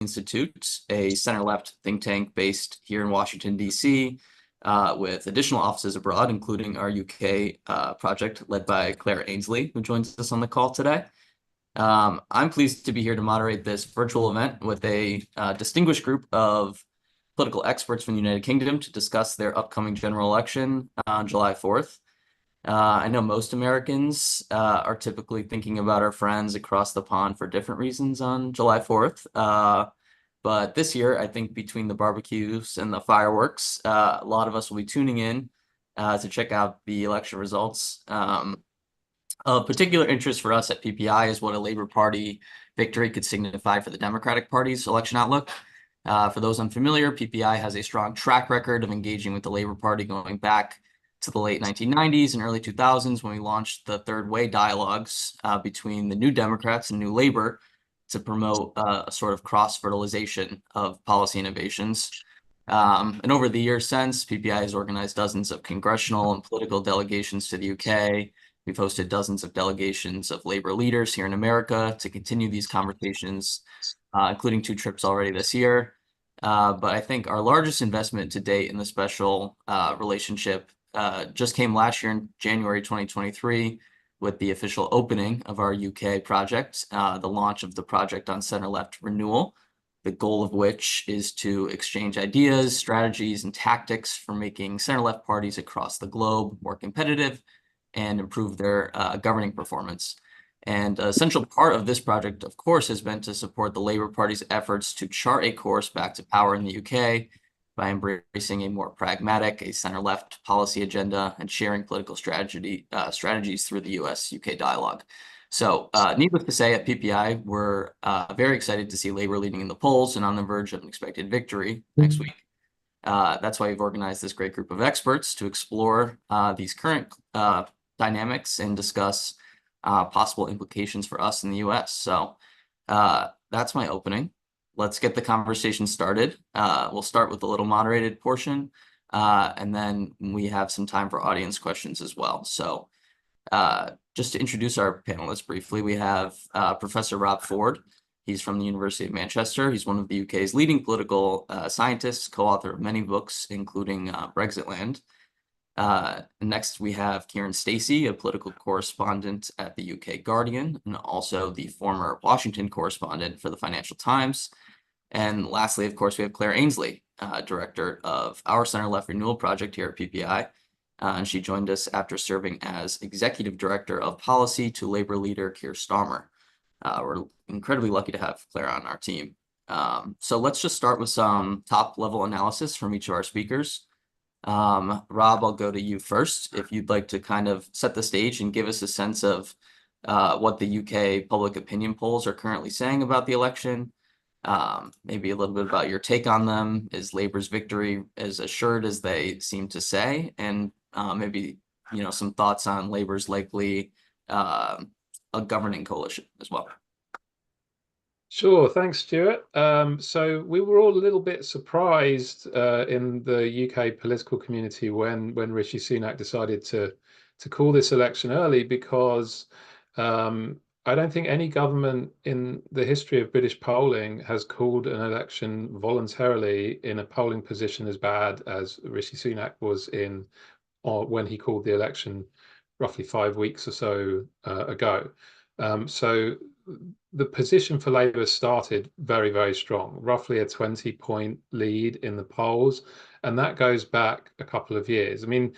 Institute, a center-left think tank based here in Washington, D.C., with additional offices abroad, including our UK project led by Claire Ainsley, who joins us on the call today. I'm pleased to be here to moderate this virtual event with a distinguished group of political experts from the United Kingdom to discuss their upcoming general election on July 4th. I know most Americans are typically thinking about our friends across the pond for different reasons on July 4th. But this year, I think between the barbecues and the fireworks, a lot of us will be tuning in to check out the election results. Of particular interest for us at PPI is what a Labor Party victory could signify for the Democratic Party's election outlook. For those unfamiliar, PPI has a strong track record of engaging with the Labor Party going back to the late 1990s and early 2000s when we launched the Third Way dialogues between the New Democrats and New Labor to promote a sort of cross-fertilization of policy innovations. And over the years since, PPI has organized dozens of congressional and political delegations to the UK. We've hosted dozens of delegations of labor leaders here in America to continue these conversations, including 2 trips already this year. But I think our largest investment to date in the special relationship just came last year in January 2023 with the official opening of our UK project, the launch of the Project on Center-Left Renewal, the goal of which is to exchange ideas, strategies, and tactics for making center-left parties across the globe more competitive and improve their governing performance. And an essential part of this project, of course, has been to support the Labour Party's efforts to chart a course back to power in the UK by embracing a more pragmatic, a center-left policy agenda and sharing political strategies through the US-UK dialogue. So needless to say, at PPI, we're very excited to see Labour leading in the polls and on the verge of an expected victory next week. That's why we've organized this great group of experts to explore these current dynamics and discuss possible implications for us in the US. So that's my opening. Let's get the conversation started. We'll start with a little moderated portion, and then we have some time for audience questions as well. So just to introduce our panelists briefly, we have Professor Rob Ford. He's from the University of Manchester. He's one of the UK's leading political scientists, co-author of many books, including Brexitland. Next, we have Kieran Stacey, a political correspondent at the UK Guardian, and also the former Washington correspondent for the Financial Times. And lastly, of course, we have Claire Ainsley, director of our Center-Left Renewal Project here at PPI. And she joined us after serving as executive director of policy to Labour leader Keir Starmer. We're incredibly lucky to have Claire on our team. So let's just start with some top-level analysis from each of our speakers. Rob, I'll go to you first. If you'd like to kind of set the stage and give us a sense of what the UK public opinion polls are currently saying about the election, maybe a little bit about your take on them. Is Labour's victory as assured as they seem to say? And maybe, some thoughts on Labour's likely a governing coalition as well. Sure, thanks, Stuart. So we were all a little bit surprised in the UK political community when Rishi Sunak decided to call this election early, because I don't think any government in the history of British polling has called an election voluntarily in a polling position as bad as Rishi Sunak was in when he called the election roughly 5 weeks or so ago. So the position for Labour started very, very strong, roughly a 20-point lead in the polls, and that goes back a couple of years. I mean,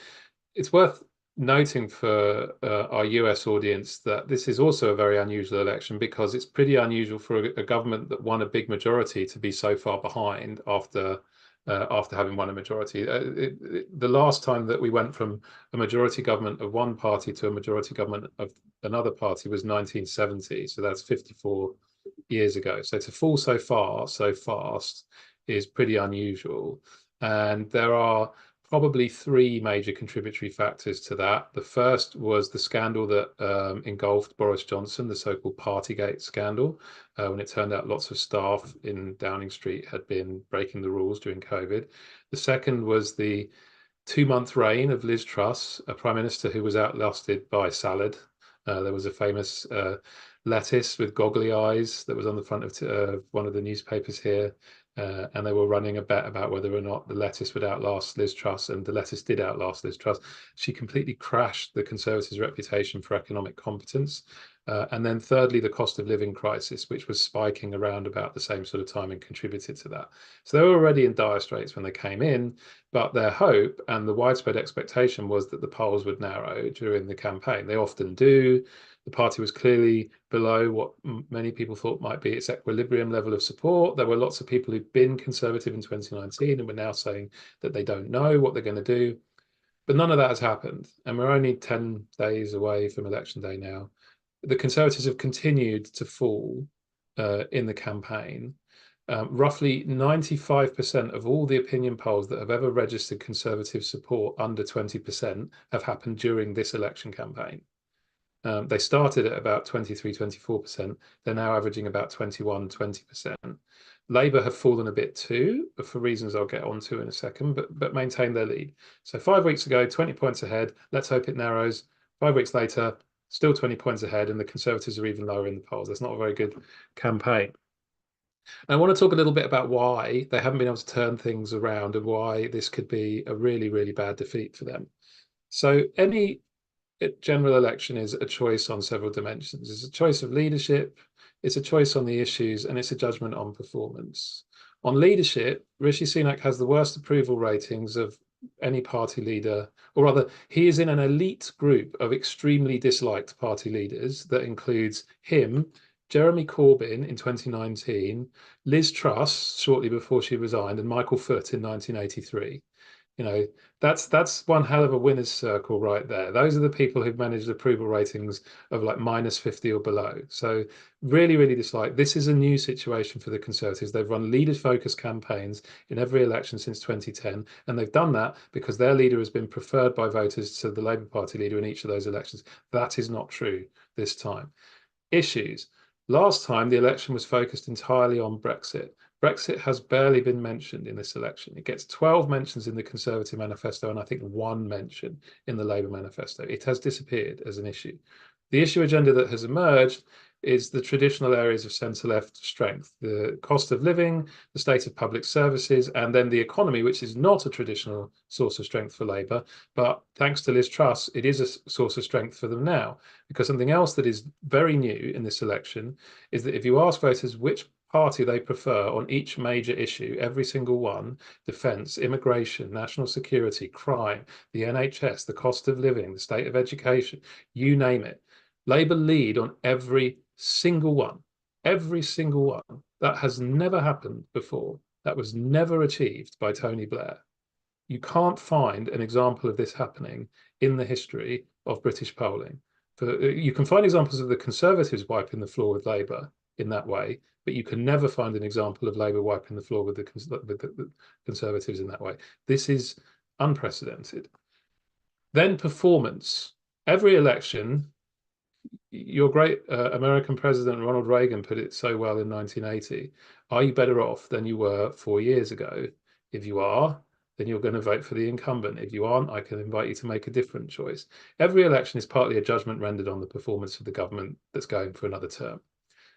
it's worth noting for our US audience that this is also a very unusual election, because it's pretty unusual for a government that won a big majority to be so far behind after having won a majority. The last time that we went from a majority government of one party to a majority government of another party was 1970. So that's 54 years ago. So to fall so far, so fast is pretty unusual. And there are probably 3 major contributory factors to that. The first was the scandal that engulfed Boris Johnson, the so-called Partygate scandal, when it turned out lots of staff in Downing Street had been breaking the rules during COVID. The second was the 2-month reign of Liz Truss, a prime minister who was outlasted by salad. There was a famous lettuce with goggly eyes that was on the front of one of the newspapers here. And they were running a bet about whether or not the lettuce would outlast Liz Truss, and the lettuce did outlast Liz Truss. She completely crashed the Conservatives' reputation for economic competence. And then thirdly, the cost of living crisis, which was spiking around about the same sort of time and contributed to that. So they were already in dire straits when they came in, but their hope and the widespread expectation was that the polls would narrow during the campaign. They often do. The party was clearly below what many people thought might be its equilibrium level of support. There were lots of people who've been conservative in 2019 and were now saying that they don't know what they're going to do. But none of that has happened. And we're only 10 days away from election day now. The Conservatives have continued to fall in the campaign. Roughly 95% of all the opinion polls that have ever registered Conservative support under 20% have happened during this election campaign. They started at about 23, 24%. They're now averaging about 21, 20%. Labour have fallen a bit too, for reasons I'll get onto in a second, but maintain their lead. So 5 weeks ago, 20 points ahead. Let's hope it narrows. 5 weeks later, still 20 points ahead, and the Conservatives are even lower in the polls. That's not a very good campaign. I want to talk a little bit about why they haven't been able to turn things around and why this could be a really, really bad defeat for them. So any general election is a choice on several dimensions. It's a choice of leadership, it's a choice on the issues, and it's a judgment on performance. On leadership, Rishi Sunak has the worst approval ratings of any party leader, or rather, he is in an elite group of extremely disliked party leaders that includes him, Jeremy Corbyn in 2019, Liz Truss shortly before she resigned, and Michael Foot in 1983. You know, that's one hell of a winner's circle right there. Those are the people who've managed approval ratings of like -50 or below. So really, really dislike. This is a new situation for the Conservatives. They've run leader-focused campaigns in every election since 2010, and they've done that because their leader has been preferred by voters to the Labour Party leader in each of those elections. That is not true this time. Issues. Last time, the election was focused entirely on Brexit. Brexit has barely been mentioned in this election. It gets 12 mentions in the Conservative manifesto and I think one mention in the Labour manifesto. It has disappeared as an issue. The issue agenda that has emerged is the traditional areas of centre-left strength, the cost of living, the state of public services, and then the economy, which is not a traditional source of strength for Labour. But thanks to Liz Truss, it is a source of strength for them now. Because something else that is very new in this election is that if you ask voters which party they prefer on each major issue, every single one, defence, immigration, national security, crime, the NHS, the cost of living, the state of education, you name it, Labour lead on every single one, every single one. That has never happened before. That was never achieved by Tony Blair. You can't find an example of this happening in the history of British polling. You can find examples of the Conservatives wiping the floor with Labour in that way, but you can never find an example of Labour wiping the floor with the Conservatives in that way. This is unprecedented. Then performance. Every election, your great American President Ronald Reagan put it so well in 1980. Are you better off than you were 4 years ago? If you are, then you're going to vote for the incumbent. If you aren't, I can invite you to make a different choice. Every election is partly a judgment rendered on the performance of the government that's going for another term.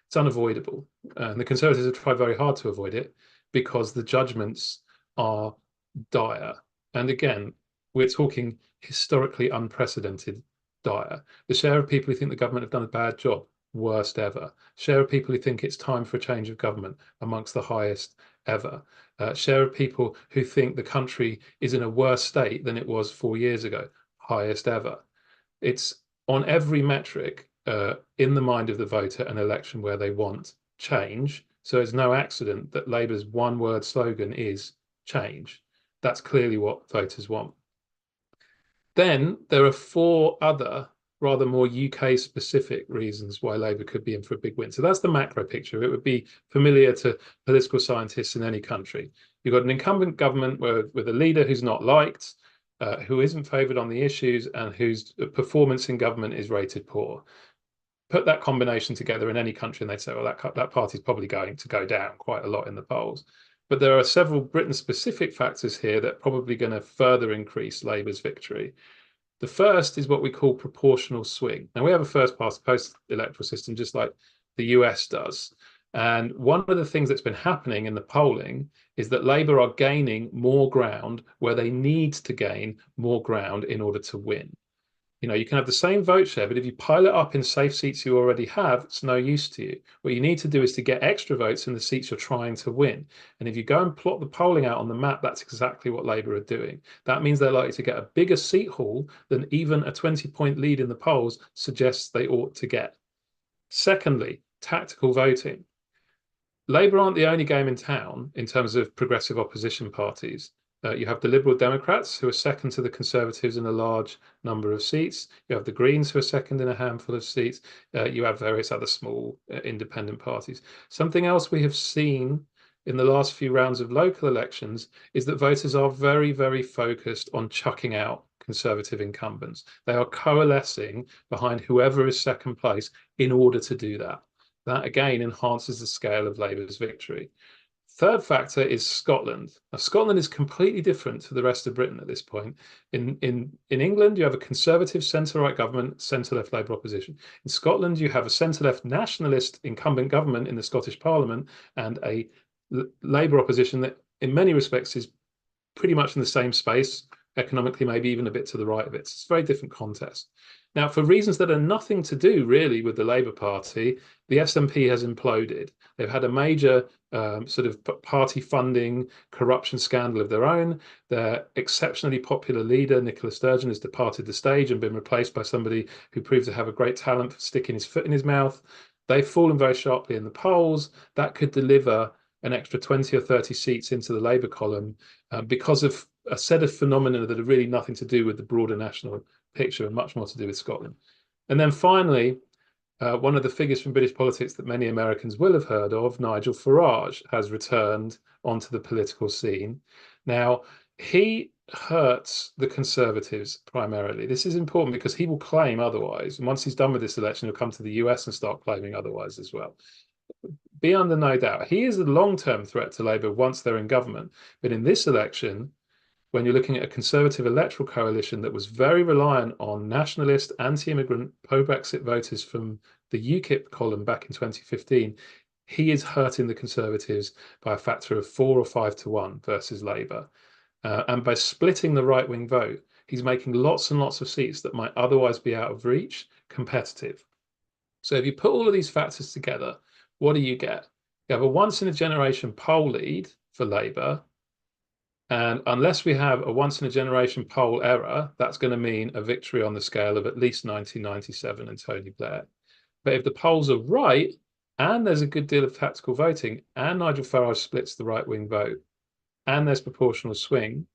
It's unavoidable. And the Conservatives have tried very hard to avoid it because the judgments are dire. And again, we're talking historically unprecedented dire. The share of people who think the government have done a bad job, worst ever. Share of people who think it's time for a change of government, amongst the highest ever. Share of people who think the country is in a worse state than it was 4 years ago, highest ever. It's on every metric in the mind of the voter an election where they want change. So it's no accident that Labour's one-word slogan is change. That's clearly what voters want. Then there are 4 other rather more UK specific reasons why Labour could be in for a big win. So that's the macro picture. It would be familiar to political scientists in any country. You've got an incumbent government with a leader who's not liked, who isn't favoured on the issues, and whose performance in government is rated poor. Put that combination together in any country and they'd say, well, that party's probably going to go down quite a lot in the polls. But there are several Britain-specific factors here that are probably going to further increase Labour's victory. The first is what we call proportional swing. Now, we have a first past the post electoral system, just like the US does. And one of the things that's been happening in the polling is that Labour are gaining more ground where they need to gain more ground in order to win. You can have the same vote share, but if you pile it up in safe seats you already have, it's no use to you. What you need to do is to get extra votes in the seats you're trying to win. And if you go and plot the polling out on the map, that's exactly what Labour are doing. That means they're likely to get a bigger seat haul than even a 20-point lead in the polls suggests they ought to get. Secondly, tactical voting. Labour aren't the only game in town in terms of progressive opposition parties. You have the Liberal Democrats, who are second to the Conservatives in a large number of seats. You have the Greens, who are second in a handful of seats. You have various other small independent parties. Something else we have seen in the last few rounds of local elections is that voters are very, very focused on chucking out Conservative incumbents. They are coalescing behind whoever is second place in order to do that. That, again, enhances the scale of Labour's victory. Third factor is Scotland. Now, Scotland is completely different to the rest of Britain at this point. In England, you have a conservative centre-right government, centre-left Labour opposition. In Scotland, you have a centre-left nationalist incumbent government in the Scottish Parliament and a Labour opposition that, in many respects, is pretty much in the same space, economically, maybe even a bit to the right of it. It's a very different contest. Now, for reasons that are nothing to do really with the Labour Party, the SNP has imploded. They've had a major sort of party funding corruption scandal of their own. Their exceptionally popular leader, Nicola Sturgeon, has departed the stage and been replaced by somebody who proved to have a great talent for sticking his foot in his mouth. They've fallen very sharply in the polls. That could deliver an extra 20 or 30 seats into the Labour column because of a set of phenomena that have really nothing to do with the broader national picture and much more to do with Scotland. And then finally, one of the figures from British politics that many Americans will have heard of, Nigel Farage, has returned onto the political scene. Now, he hurts the Conservatives primarily. This is important because he will claim otherwise. And once he's done with this election, he'll come to the US and start claiming otherwise as well. Be under no doubt, he is a long-term threat to Labour once they're in government. But in this election, when you're looking at a Conservative electoral coalition that was very reliant on nationalist, anti-immigrant, pro-Brexit voters from the UKIP column back in 2015, he is hurting the Conservatives by a factor of 4 or 5 to 1 versus Labour. And by splitting the right-wing vote, he's making lots and lots of seats that might otherwise be out of reach competitive. So if you put all of these factors together, what do you get? You have a once-in-a-generation poll lead for Labour. And unless we have a once-in-a-generation poll error, that's going to mean a victory on the scale of at least 1997 and Tony Blair. But if the polls are right, and there's a good deal of tactical voting, and Nigel Farage splits the right-wing vote, and there's proportional swing,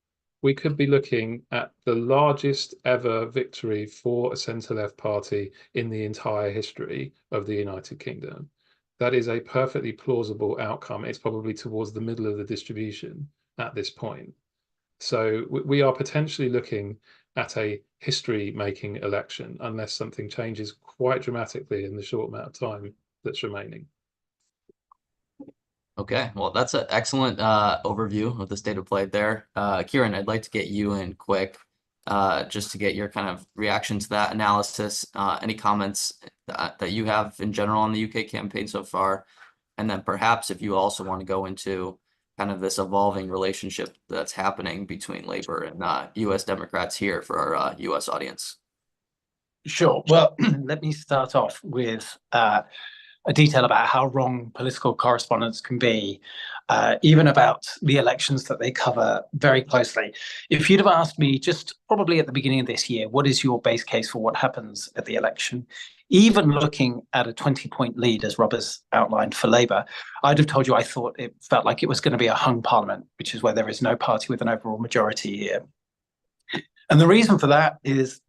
we could be looking at the largest ever victory for a centre-left party in the entire history of the United Kingdom. That is a perfectly plausible outcome. It's probably towards the middle of the distribution at this point. So we are potentially looking at a history-making election unless something changes quite dramatically in the short amount of time that's remaining. Okay, well, that's an excellent overview of the state of play there. Kieran, I'd like to get you in quick just to get your kind of reaction to that analysis. Any comments that you have in general on the UK campaign so far? And then perhaps if you also want to go into kind of this evolving relationship that's happening between Labour and US Democrats here for our US audience. Sure. Well, let me start off with a detail about how wrong political correspondents can be, even about the elections that they cover very closely. If you'd have asked me just probably at the beginning of this year, what is your base case for what happens at the election? Even looking at a 20-point lead, as Rob has outlined for Labour, I'd have told you I thought it felt like it was going to be a hung parliament, which is where there is no party with an overall majority here. And the reason for that is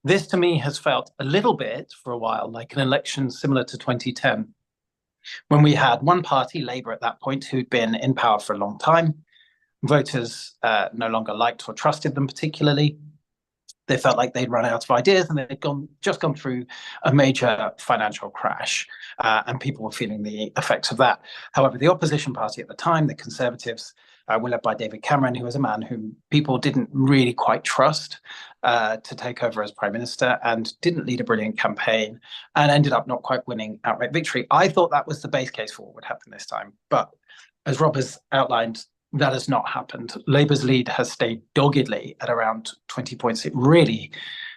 this to me has felt a little bit for a while like an election similar to 2010, when we had one party, Labour at that point, who'd been in power for a long time. Voters no longer liked or trusted them particularly. They felt like they'd run out of ideas, and they'd just gone through a major financial crash, and people were feeling the effects of that. However, the opposition party at the time, the Conservatives, were led by David Cameron, who was a man whom people didn't really quite trust to take over as Prime Minister, and didn't lead a brilliant campaign, and ended up not quite winning outright victory. I thought that was the base case for what would happen this time. But as Rob has outlined, that has not happened. Labour's lead has stayed doggedly at around 20 points. It really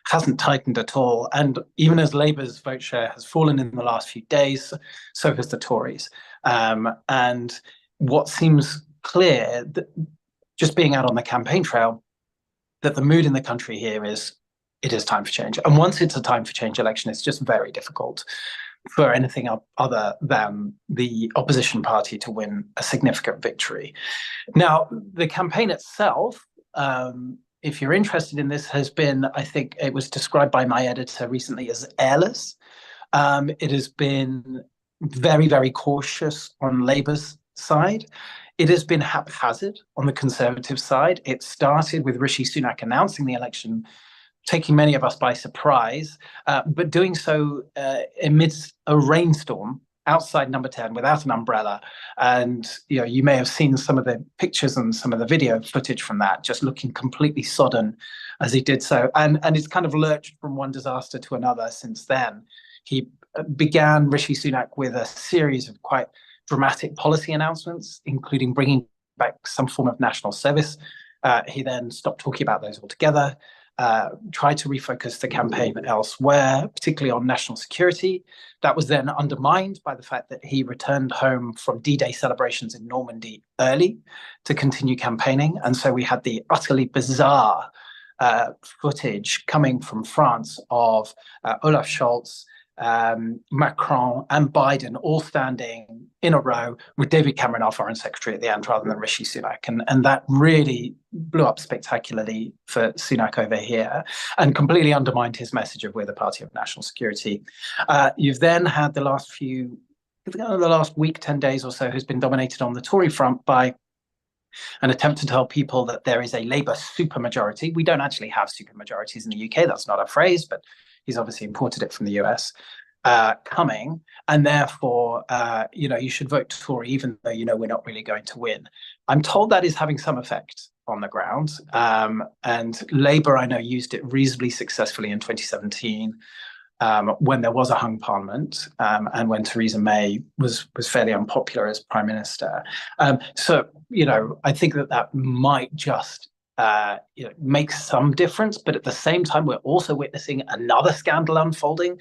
hasn't tightened at all. And even as Labour's vote share has fallen in the last few days, so has the Tories. And what seems clear, that just being out on the campaign trail, that the mood in the country here is, it is time for change. And once it's a time for change election, it's just very difficult for anything other than the opposition party to win a significant victory. Now, the campaign itself, if you're interested in this, has been, I think it was described by my editor recently as airless. It has been very, very cautious on Labour's side. It has been haphazard on the Conservative side. It started with Rishi Sunak announcing the election, taking many of us by surprise, but doing so amidst a rainstorm outside Number 10 without an umbrella. And you may have seen some of the pictures and some of the video footage from that, just looking completely sodden as he did so. And it's kind of lurched from one disaster to another since then. He began, Rishi Sunak, with a series of quite dramatic policy announcements, including bringing back some form of national service. He then stopped talking about those altogether. Tried to refocus the campaign elsewhere, particularly on national security. That was then undermined by the fact that he returned home from D-Day celebrations in Normandy early to continue campaigning. And so we had the utterly bizarre footage coming from France of Olaf Scholz, Macron and Biden all standing in a row with David Cameron, our foreign secretary, at the end, rather than Rishi Sunak. And that really blew up spectacularly for Sunak over here and completely undermined his message of we're the party of national security. You've then had the last week, 10 days or so, has been dominated on the Tory front by an attempt to tell people that there is a Labour supermajority. We don't actually have supermajorities in the UK. That's not a phrase, but he's obviously imported it from the US, coming. And therefore, you should vote Tory, even though we're not really going to win. I'm told that is having some effect on the ground. And Labour, I know, used it reasonably successfully in 2017, when there was a hung parliament, and when Theresa May was fairly unpopular as Prime Minister. So, I think that might just make some difference. But at the same time, we're also witnessing another scandal unfolding,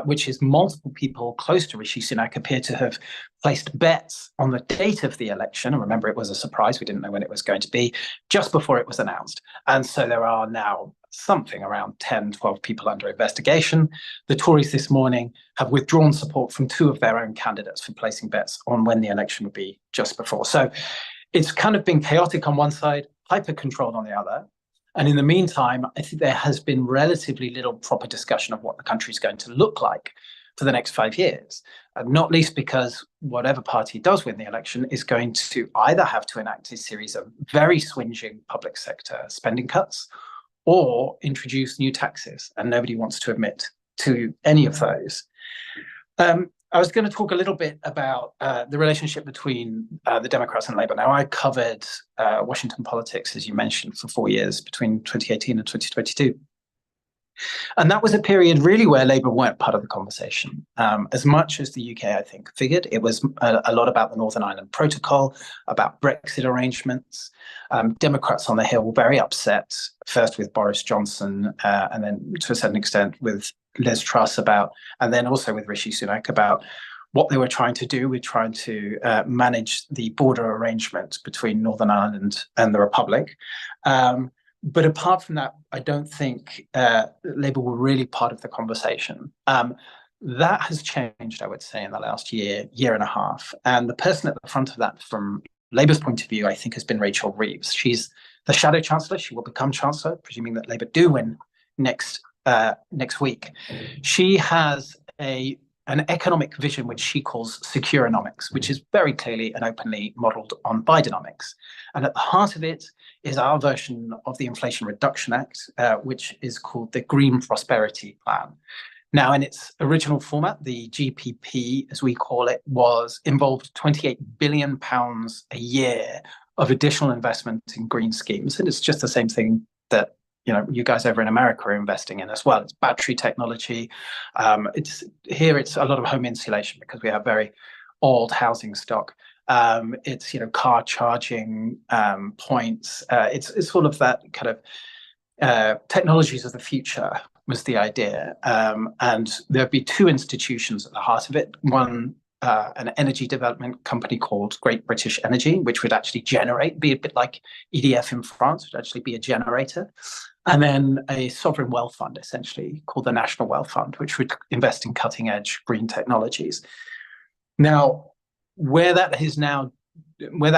which is multiple people close to Rishi Sunak appear to have placed bets on the date of the election. And remember, it was a surprise. We didn't know when it was going to be, just before it was announced. And so there are now something around 10, 12 people under investigation. The Tories this morning have withdrawn support from 2 of their own candidates for placing bets on when the election would be just before. So it's kind of been chaotic on one side, hyper-controlled on the other. And in the meantime, I think there has been relatively little proper discussion of what the country is going to look like for the next 5 years, not least because whatever party does win the election is going to either have to enact a series of very swinging public sector spending cuts or introduce new taxes, and nobody wants to admit to any of those. I was going to talk a little bit about the relationship between the Democrats and Labour. Now, I covered Washington politics, as you mentioned, for 4 years, between 2018 and 2022. And that was a period really where Labour weren't part of the conversation. As much as the UK, I think, figured, it was a lot about the Northern Ireland Protocol, about Brexit arrangements. Democrats on the Hill were very upset, first with Boris Johnson, and then to a certain extent with Liz Truss and then also with Rishi Sunak about what they were trying to do with trying to manage the border arrangement between Northern Ireland and the Republic. But apart from that, I don't think Labour were really part of the conversation. That has changed, I would say, in the last year and a half. And the person at the front of that, from Labour's point of view, I think, has been Rachel Reeves. She's the Shadow Chancellor. She will become Chancellor, presuming that Labour do win next week. She has a an economic vision which she calls securenomics, which is very clearly and openly modeled on Bidenomics. And at the heart of it is our version of the Inflation Reduction Act, which is called the Green Prosperity Plan. Now, in its original format, the GPP, as we call it, involved £28 billion a year of additional investment in green schemes. And it's just the same thing that you guys over in America are investing in as well. It's battery technology. It's a lot of home insulation because we have very old housing stock. It's car charging points. It's all of that kind of technologies of the future was the idea. And there'd be two institutions at the heart of it. One, an energy development company called Great British Energy, which would actually be a bit like EDF in France, would actually be a generator. And then a sovereign wealth fund, essentially, called the National Wealth Fund, which would invest in cutting-edge green technologies. Now, where that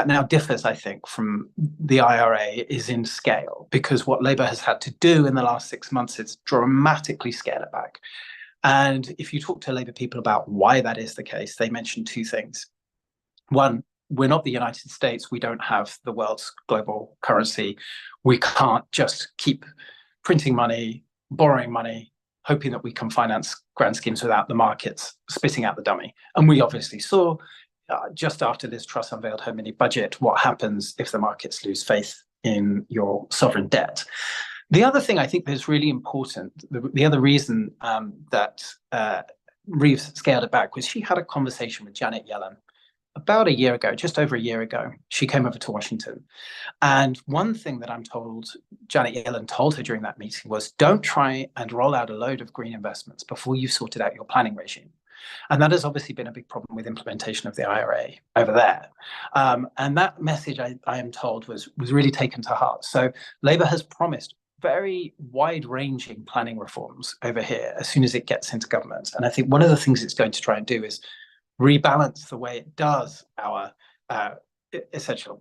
now differs, I think, from the IRA is in scale, because what Labour has had to do in the last 6 months is dramatically scale it back. And if you talk to Labour people about why that is the case, they mention two things. One, we're not the United States. We don't have the world's global currency. We can't just keep printing money, borrowing money, hoping that we can finance grand schemes without the markets spitting out the dummy. And we obviously saw just after this Truss unveiled her mini budget, what happens if the markets lose faith in your sovereign debt. The other thing I think that's really important, the other reason that Reeves scaled it back was she had a conversation with Janet Yellen about a year ago, just over a year ago. She came over to Washington. And one thing that I'm told Janet Yellen told her during that meeting was, don't try and roll out a load of green investments before you've sorted out your planning regime. And that has obviously been a big problem with implementation of the IRA over there. And that message, I am told, was really taken to heart. So Labour has promised very wide-ranging planning reforms over here as soon as it gets into government. And I think one of the things it's going to try and do is rebalance the way it does our essential,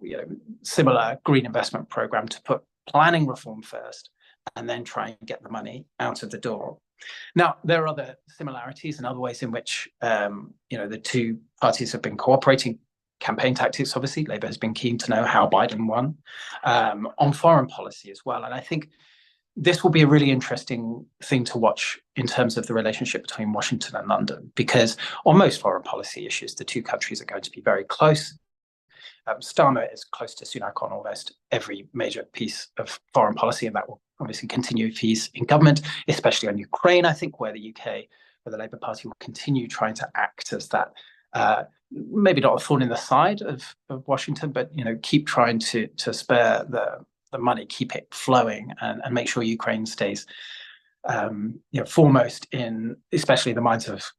similar green investment program to put planning reform first and then try and get the money out of the door. Now, there are other similarities and other ways in which, the two parties have been cooperating. Campaign tactics, obviously, Labour has been keen to know how Biden won, on foreign policy as well. And I think this will be a really interesting thing to watch in terms of the relationship between Washington and London, because on most foreign policy issues, the two countries are going to be very close. Starmer is close to Sunak on almost every major piece of foreign policy, and that will obviously continue if he's in government, especially on Ukraine, I think, where the Labour Party will continue trying to act as that, maybe not a thorn in the side of Washington, but keep trying to spare the money, keep it flowing, and make sure Ukraine stays foremost in, especially the minds of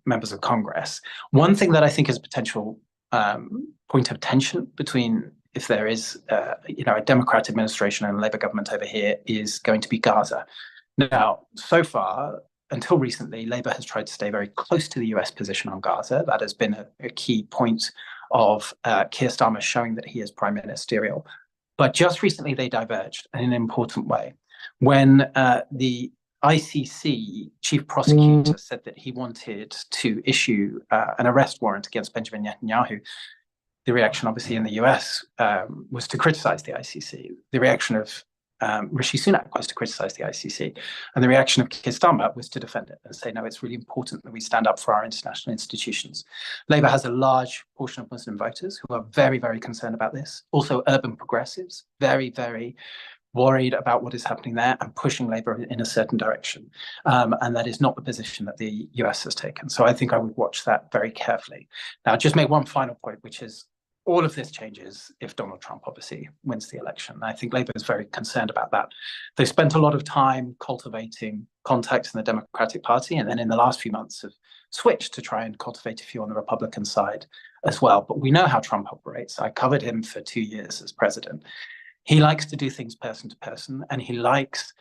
members of Congress. One thing that I think is a potential point of tension between, if there is a Democrat administration and a Labour government over here, is going to be Gaza. Now, so far, until recently, Labour has tried to stay very close to the US position on Gaza. That has been a key point of Keir Starmer showing that he is prime ministerial. But just recently, they diverged in an important way. When the ICC chief prosecutor said that he wanted to issue an arrest warrant against Benjamin Netanyahu, the reaction, obviously, in the US was to criticize the ICC. The reaction of Rishi Sunak was to criticize the ICC. And the reaction of Keir Starmer was to defend it and say, no, it's really important that we stand up for our international institutions. Labour has a large portion of Muslim voters who are very, very concerned about this. Also, urban progressives, very, very worried about what is happening there and pushing Labour in a certain direction. And that is not the position that the US has taken. So I think I would watch that very carefully. Now, just make one final point, which is all of this changes if Donald Trump obviously wins the election. I think Labour is very concerned about that. They spent a lot of time cultivating contacts in the Democratic Party, and then in the last few months have switched to try and cultivate a few on the Republican side as well. But we know how Trump operates. I covered him for 2 years as president. He likes to do things person to person, and he likes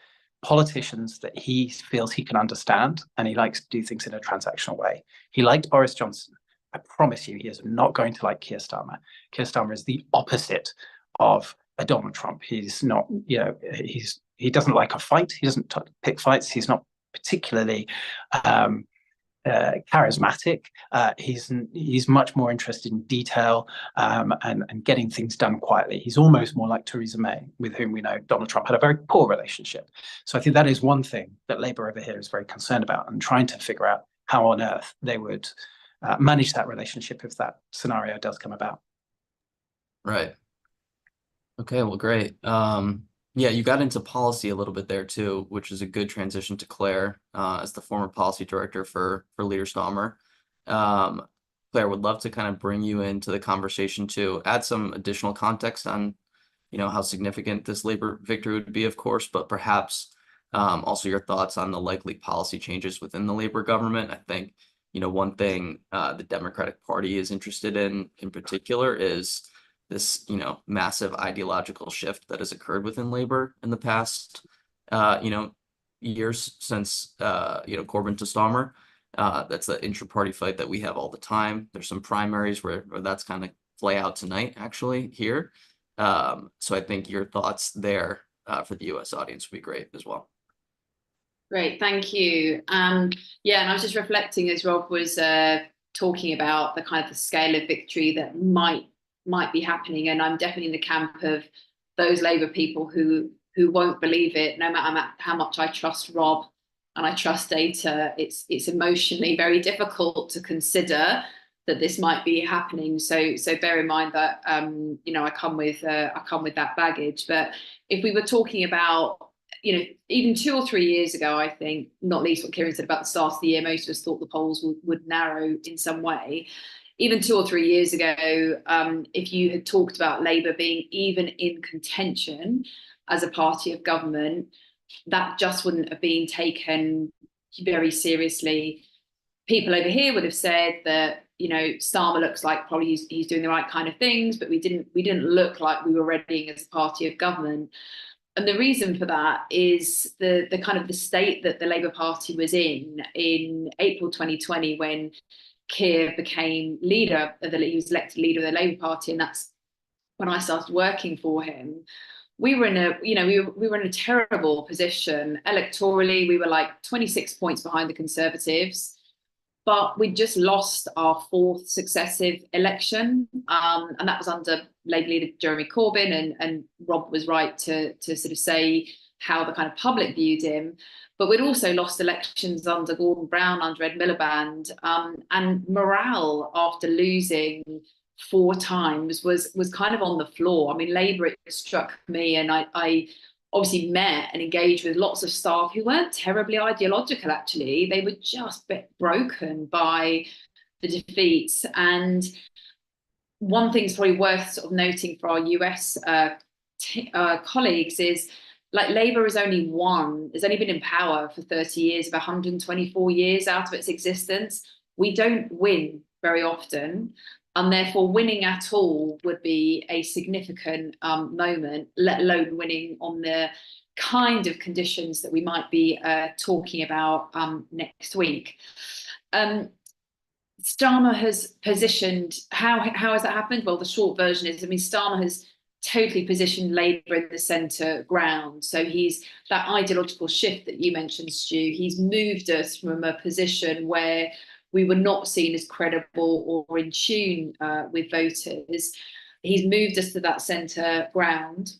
politicians that he feels he can understand, and he likes to do things in a transactional way. He liked Boris Johnson. I promise you, he is not going to like Keir Starmer. Keir Starmer is the opposite of a Donald Trump. He's not, he doesn't like a fight. He doesn't pick fights. He's not particularly charismatic. He's much more interested in detail and getting things done quietly. He's almost more like Theresa May, with whom we know Donald Trump had a very poor relationship. So I think that is one thing that Labour over here is very concerned about, and trying to figure out how on earth they would manage that relationship if that scenario does come about. Right. Okay, well, great. Yeah, you got into policy a little bit there too, which is a good transition to Claire, as the former policy director for Leader Stahmer. Claire, would love to kind of bring you into the conversation to add some additional context on, how significant this Labor victory would be, of course, but perhaps also your thoughts on the likely policy changes within the Labor government. I think, one thing the Democratic Party is interested in particular is this, massive ideological shift that has occurred within Labor in the past, years since, Corbyn to Stahmer. That's the intra-party fight that we have all the time. There's some primaries where that's kind of play out tonight, actually, here. So I think your thoughts there for the US audience would be great as well. Great, thank you. Yeah, and I was just reflecting as Rob was talking about the kind of the scale of victory that might be happening, and I'm definitely in the camp of those Labour people who won't believe it, no matter how much I trust Rob and I trust data. It's emotionally very difficult to consider that this might be happening. So bear in mind that I come with that baggage. But if we were talking about even 2 or 3 years ago, I think, not least what Kieran said about the start of the year, most of us thought the polls would narrow in some way. Even 2 or 3 years ago, if you had talked about Labour being even in contention as a party of government, that just wouldn't have been taken very seriously. People over here would have said that, Starmer looks like probably he's doing the right kind of things, but we didn't look like we were readying as a party of government. And the reason for that is the kind of the state that the Labour Party was in April 2020, when Keir became he was elected leader of the Labour Party, and that's when I started working for him. We were in a terrible position electorally. We were like 26 points behind the Conservatives, but we just lost our 4th successive election, and that was under Labour leader Jeremy Corbyn. And Rob was right to sort of say how the kind of public viewed him. But we'd also lost elections under Gordon Brown, under Ed Miliband, and morale after losing 4 times was kind of on the floor. I mean, Labour, it struck me, and I obviously met and engaged with lots of staff who weren't terribly ideological, actually. They were just a bit broken by the defeats. And one thing is probably worth sort of noting for our US colleagues is, like, Labour has only been in power for 30 years of 124 years out of its existence. We don't win very often, and therefore winning at all would be a significant moment, let alone winning on the kind of conditions that we might be talking about next week. Starmer has positioned, how has that happened? Well, the short version is, Starmer has totally positioned Labour in the centre ground. So he's that ideological shift that you mentioned, Stu. He's moved us from a position where we were not seen as credible or in tune with voters. He's moved us to that centre ground.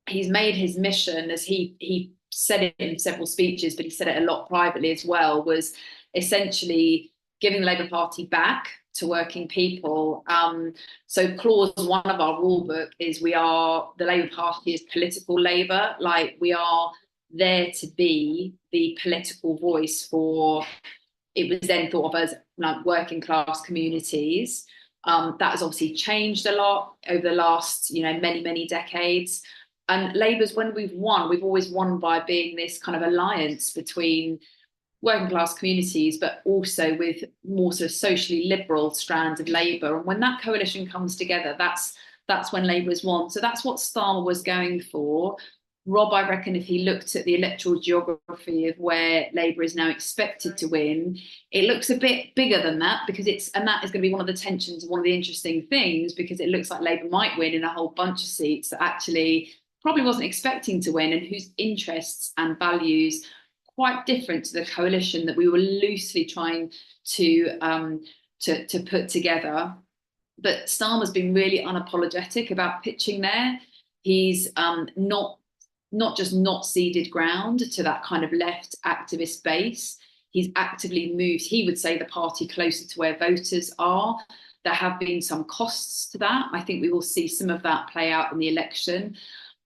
He's made his mission, as he said it in several speeches, but he said it a lot privately as well, was essentially giving the Labour Party back to working people. So clause 1 of our rule book is the Labour Party is political Labour. Like, we are there to be the political voice for, it was then thought of as like working class communities. That has obviously changed a lot over the last, many decades. And Labour's, when we've won, we've always won by being this kind of alliance between working class communities, but also with more sort of socially liberal strands of Labour. And when that coalition comes together, that's when Labour's won. So that's what Starmer was going for. Rob, I reckon, if he looked at the electoral geography of where Labour is now expected to win, it looks a bit bigger than that, because that is going to be one of the tensions, one of the interesting things, because it looks like Labour might win in a whole bunch of seats that actually probably wasn't expecting to win, and whose interests and values quite different to the coalition that we were loosely trying to put together. But Starmer's been really unapologetic about pitching there. He's not just not ceded ground to that kind of left activist base. He's actively moved, he would say, the party closer to where voters are. There have been some costs to that. I think we will see some of that play out in the election.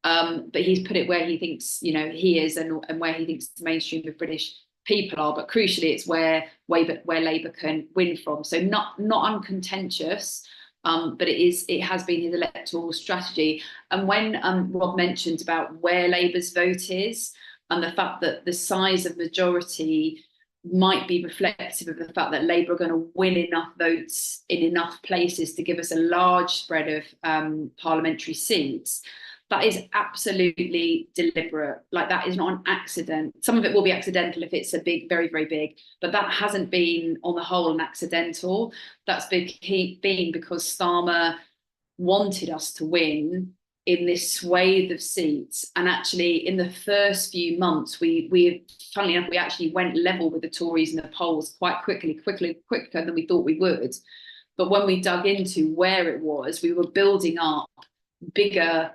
But he's put it where he thinks, he is, and where he thinks the mainstream of British people are. But crucially, it's where Labour can win from. So not uncontentious. But it has been his electoral strategy. And when Rob mentioned about where Labour's vote is, and the fact that the size of majority might be reflective of the fact that Labour are going to win enough votes in enough places to give us a large spread of parliamentary seats, that is absolutely deliberate. Like, that is not an accident. Some of it will be accidental if it's a big, very, very big, but that hasn't been on the whole an accidental. That's been because Starmer wanted us to win in this swathe of seats. And actually, in the first few months, funnily enough, we actually went level with the Tories in the polls quite quicker than we thought we would. But when we dug into where it was, we were building up bigger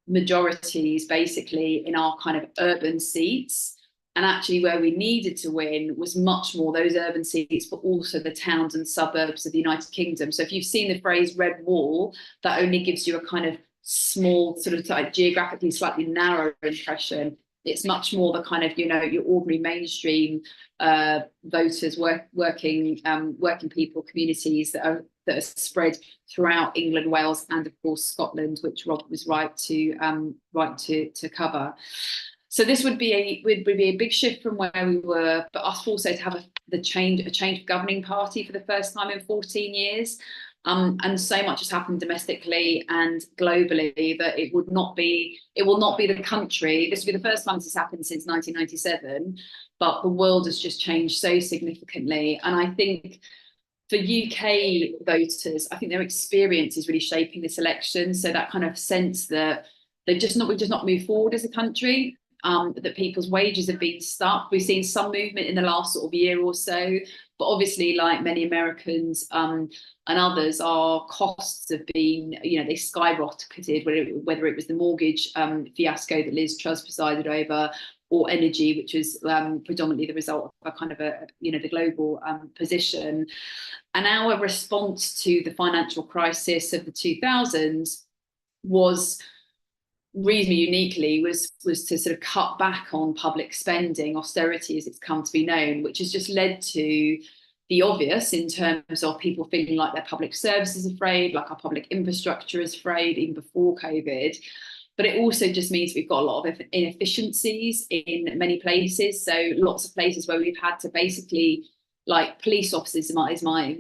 majorities basically in our kind of urban seats, and actually where we needed to win was much more those urban seats, but also the towns and suburbs of the United Kingdom. So if you've seen the phrase red wall, that only gives you a kind of small, sort of like geographically slightly narrow impression. It's much more the kind of, your ordinary mainstream voters, working people, communities that are spread throughout England, Wales, and of course Scotland, which Rob was right to cover. So this would be a big shift from where we were, but us also to have a change of governing party for the first time in 14 years. And so much has happened domestically and globally that it will not be the country. This will be the first time this has happened since 1997, but the world has just changed so significantly. And I think for UK voters, I think their experience is really shaping this election. So that kind of sense that we've just not moved forward as a country, that people's wages have been stuck. We've seen some movement in the last sort of year or so, but obviously, like many Americans and others, our costs have been, they skyrocketed, whether it was the mortgage fiasco that Liz Truss presided over, or energy, which was predominantly the result of a kind of the global position. And our response to the financial crisis of the 2000s was reasonably uniquely was to sort of cut back on public spending, austerity as it's come to be known, which has just led to the obvious in terms of people feeling like their public service is afraid, like our public infrastructure is afraid, even before COVID. But it also just means we've got a lot of inefficiencies in many places. So lots of places where we've had to basically, like police officers is my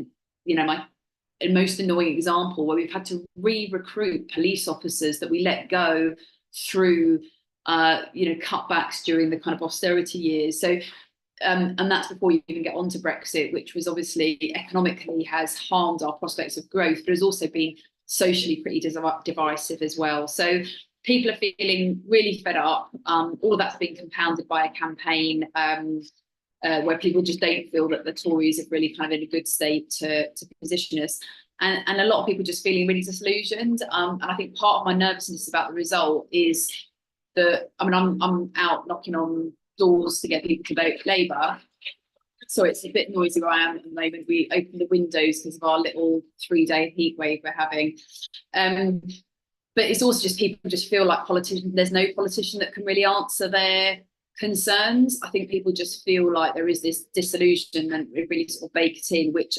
most annoying example, where we've had to re-recruit police officers that we let go through cutbacks during the kind of austerity years. So and that's before you even get onto Brexit, which was obviously economically has harmed our prospects of growth, but has also been socially pretty divisive as well. So people are feeling really fed up. All of that's been compounded by a campaign where people just don't feel that the Tories are really kind of in a good state to position us. And a lot of people just feeling really disillusioned. And I think part of my nervousness about the result is that, I'm out knocking on doors to get people to vote Labour. So it's a bit noisy where I am at the moment. We open the windows because of our little 3-day heat wave we're having. But it's also just people just feel like there's no politician that can really answer their concerns. I think people just feel like there is this disillusionment really sort of baked in, which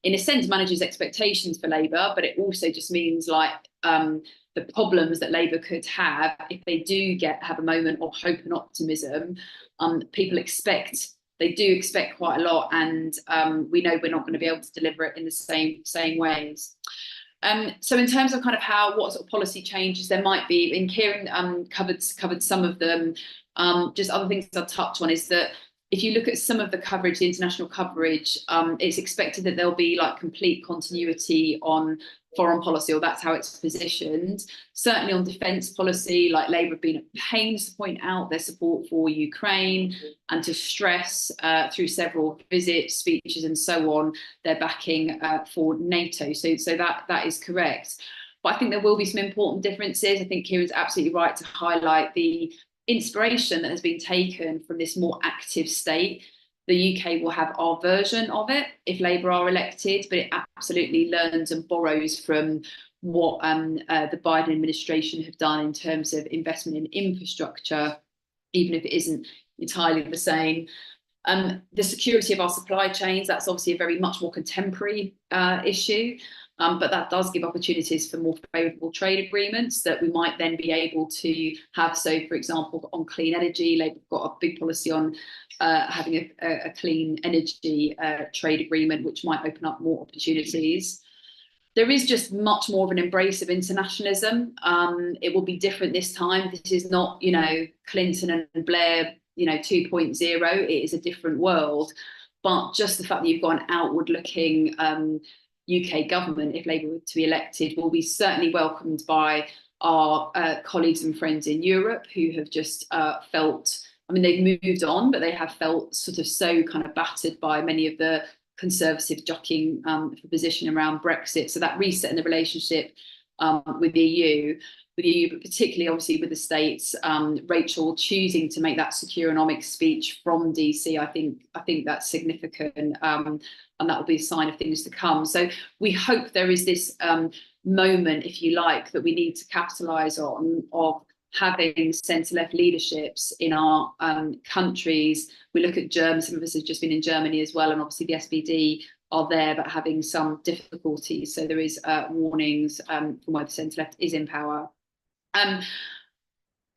in a sense manages expectations for Labour, but it also just means like the problems that Labour could have if they do have a moment of hope and optimism. People they do expect quite a lot, and we know we're not going to be able to deliver it in the same ways. So in terms of kind of what sort of policy changes there might be, Kieran covered some of them. Just other things I'll touch on is that if you look at some of the coverage, the international coverage, it's expected that there'll be like complete continuity on foreign policy, or that's how it's positioned. Certainly on defence policy, like Labour have been at pains to point out their support for Ukraine and to stress through several visits, speeches and so on, their backing for NATO. So that is correct. But I think there will be some important differences. I think Kieran's absolutely right to highlight the inspiration that has been taken from this more active state. The UK will have our version of it if Labour are elected, but it absolutely learns and borrows from what the Biden administration have done in terms of investment in infrastructure, even if it isn't entirely the same. The security of our supply chains, that's obviously a very much more contemporary issue. But that does give opportunities for more favourable trade agreements that we might then be able to have. So, for example, on clean energy, Labour have got a big policy on having a clean energy trade agreement, which might open up more opportunities. There is just much more of an embrace of internationalism. It will be different this time. This is not, you know, Clinton and Blair, you know, 2.0. It is a different world. But just the fact that you've got an outward-looking UK government, if Labour were to be elected, will be certainly welcomed by our colleagues and friends in Europe who have just felt, I mean, they've moved on, but they have felt sort of so kind of battered by many of the Conservative jockeying for position around Brexit. So that reset in the relationship with the EU, but particularly obviously with the States, Rachel choosing to make that securonomics speech from DC, I think that's significant, and that will be a sign of things to come. So we hope there is this moment, if you like, that we need to capitalise on, of having centre-left leaderships in our countries. We look at Germany, some of us have just been in Germany as well, and obviously the SPD are there, but having some difficulties. So there is warnings from where the centre-left is in power.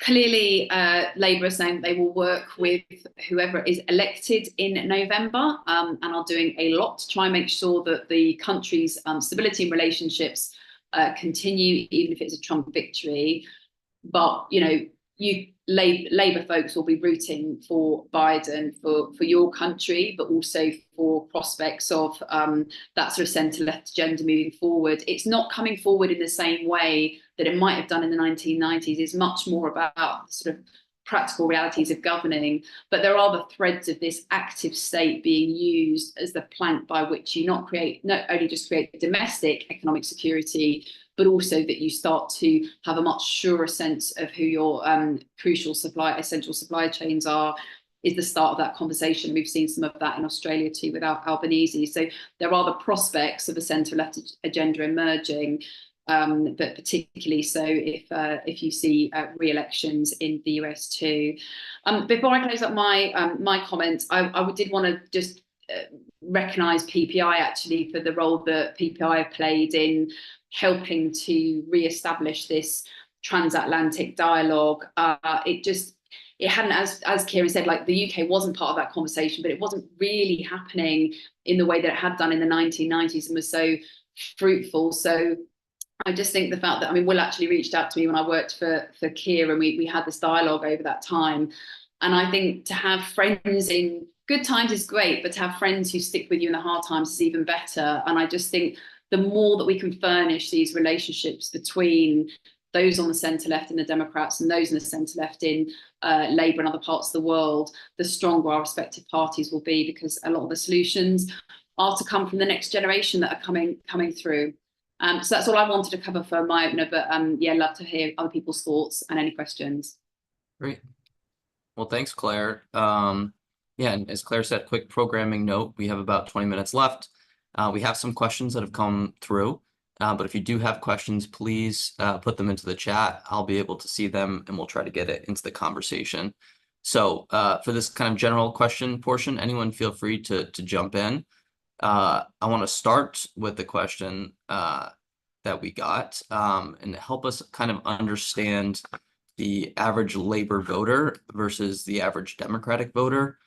Clearly, Labour are saying they will work with whoever is elected in November, and are doing a lot to try and make sure that the country's stability and relationships continue, even if it's a Trump victory. But, you know, Labour folks will be rooting for Biden for your country, but also for prospects of that sort of centre-left agenda moving forward. It's not coming forward in the same way that it might have done in the 1990s. It's much more about sort of practical realities of governing, but there are the threads of this active state being used as the plank by which you not only just create domestic economic security, but also that you start to have a much surer sense of who your crucial essential supply chains are, is the start of that conversation. We've seen some of that in Australia too with Albanese. So there are the prospects of a centre-left agenda emerging, but particularly so if you see re-elections in the US too. Before I close up my comments, I did want to just recognise PPI actually for the role that PPI have played in helping to re-establish this transatlantic dialogue. It hadn't, as Kieran said, like the UK wasn't part of that conversation, but it wasn't really happening in the way that it had done in the 1990s and was so fruitful. So I just think the fact that, I mean, Will actually reached out to me when I worked for Keir, and we had this dialogue over that time. And I think to have friends in good times is great, but to have friends who stick with you in the hard times is even better. And I just think the more that we can furnish these relationships between those on the centre-left in the Democrats and those in the centre-left in Labour and other parts of the world, the stronger our respective parties will be, because a lot of the solutions are to come from the next generation that are coming through. So that's all I wanted to cover for my opener, but yeah, love to hear other people's thoughts and any questions. Great. Well, thanks, Claire. Yeah, and as Claire said, quick programming note, we have about 20 minutes left. We have some questions that have come through, but if you do have questions, please put them into the chat. I'll be able to see them and we'll try to get it into the conversation. So for this kind of general question portion, anyone feel free to jump in. I want to start with the question that we got and help us kind of understand the average Labour voter versus the average Democratic voter.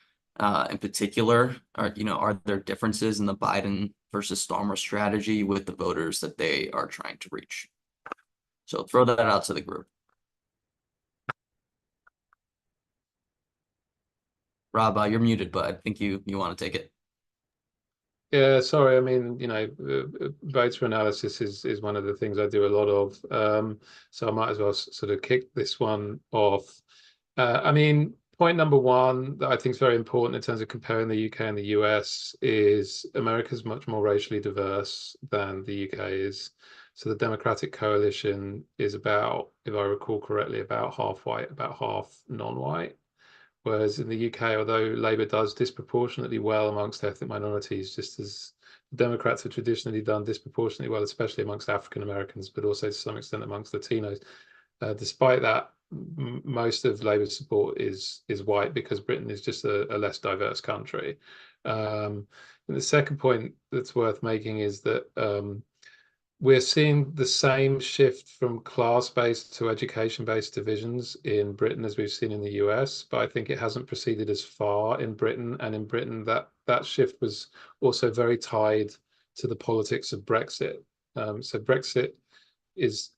In particular, are there differences in the Biden versus Starmer strategy with the voters that they are trying to reach? So throw that out to the group. Rob, you're muted, but I think you want to take it. Yeah, sorry. I mean, voter analysis is one of the things I do a lot of. So I might as well sort of kick this one off. I mean, point number one that I think is very important in terms of comparing the UK and the US is America's much more racially diverse than the UK is. So the Democratic coalition is about, if I recall correctly, about half white, about half non-white. Whereas in the UK, although Labour does disproportionately well amongst ethnic minorities, just as Democrats have traditionally done disproportionately well, especially amongst African Americans, but also to some extent amongst Latinos. Despite that, most of Labour's support is white because Britain is just a less diverse country. And the second point that's worth making is that we're seeing the same shift from class-based to education-based divisions in Britain as we've seen in the US, but I think it hasn't proceeded as far in Britain. And in Britain, that shift was also very tied to the politics of Brexit. So Brexit is